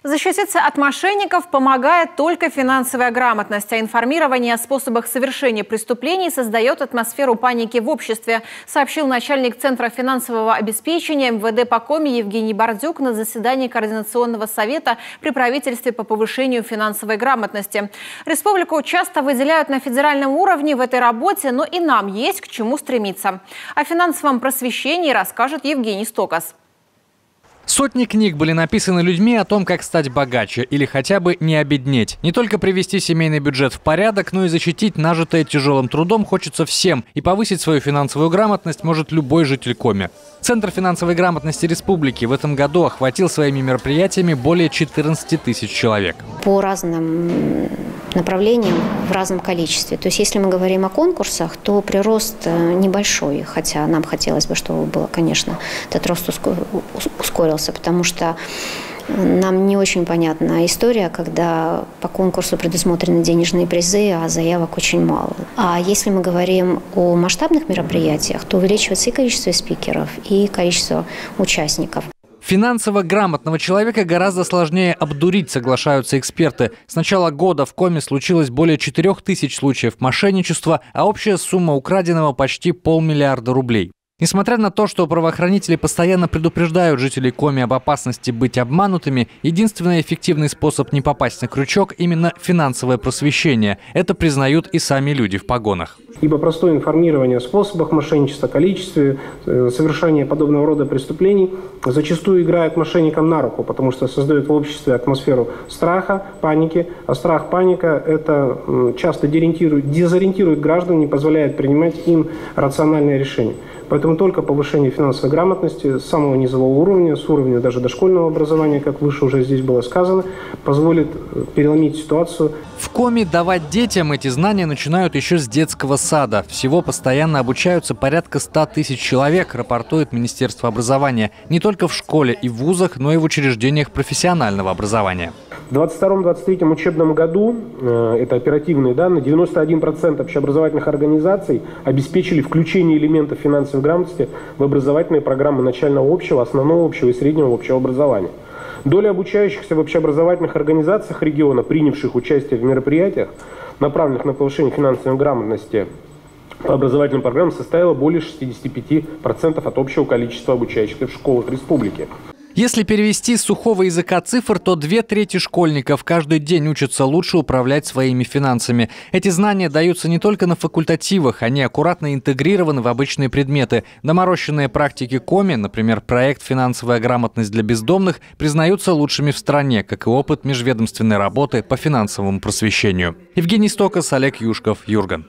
Защититься от мошенников помогает только финансовая грамотность, а информирование о способах совершения преступлений создает атмосферу паники в обществе, сообщил начальник Центра финансового обеспечения МВД по Коми Евгений Бардюк на заседании Координационного совета при правительстве по повышению финансовой грамотности. Республику часто выделяют на федеральном уровне в этой работе, но и нам есть к чему стремиться. О финансовом просвещении расскажет Евгений Стокас. Сотни книг были написаны людьми о том, как стать богаче или хотя бы не обеднеть. Не только привести семейный бюджет в порядок, но и защитить нажитое тяжелым трудом хочется всем. И повысить свою финансовую грамотность может любой житель Коми. Центр финансовой грамотности республики в этом году охватил своими мероприятиями более 14 тысяч человек. По разным направлениям в разном количестве. То есть если мы говорим о конкурсах, то прирост небольшой, хотя нам хотелось бы, чтобы было, конечно, этот рост ускорился, потому что нам не очень понятна история, когда по конкурсу предусмотрены денежные призы, а заявок очень мало. А если мы говорим о масштабных мероприятиях, то увеличивается и количество спикеров, и количество участников. Финансово грамотного человека гораздо сложнее обдурить, соглашаются эксперты. С начала года в Коми случилось более 4000 случаев мошенничества, а общая сумма украденного почти 500 миллиарда рублей. Несмотря на то, что правоохранители постоянно предупреждают жителей Коми об опасности быть обманутыми, единственный эффективный способ не попасть на крючок – именно финансовое просвещение. Это признают и сами люди в погонах. Ибо простое информирование о способах мошенничества, количестве совершения подобного рода преступлений зачастую играет мошенникам на руку, потому что создает в обществе атмосферу страха, паники. А страх, паника – это часто дезориентирует граждан, не позволяет принимать им рациональные решения. Поэтому только повышение финансовой грамотности с самого низового уровня, с уровня даже дошкольного образования, как выше уже здесь было сказано, позволит переломить ситуацию. В Коми давать детям эти знания начинают еще с детского сада. Всего постоянно обучаются порядка 100 тысяч человек, рапортует Министерство образования. Не только в школе и в вузах, но и в учреждениях профессионального образования. В 2022-2023 учебном году, это оперативные данные, 91% общеобразовательных организаций обеспечили включение элементов финансовой грамотности в образовательные программы начального общего, основного общего и среднего общего образования. Доля обучающихся в общеобразовательных организациях региона, принявших участие в мероприятиях, направленных на повышение финансовой грамотности по образовательным программам, составила более 65% от общего количества обучающихся в школах республики. Если перевести с сухого языка цифр, то 2/3 школьников каждый день учатся лучше управлять своими финансами. Эти знания даются не только на факультативах, они аккуратно интегрированы в обычные предметы. Доморощенные практики Коми, например, проект «Финансовая грамотность для бездомных», признаются лучшими в стране, как и опыт межведомственной работы по финансовому просвещению. Евгений Стокас, Олег Юшков, Юрган.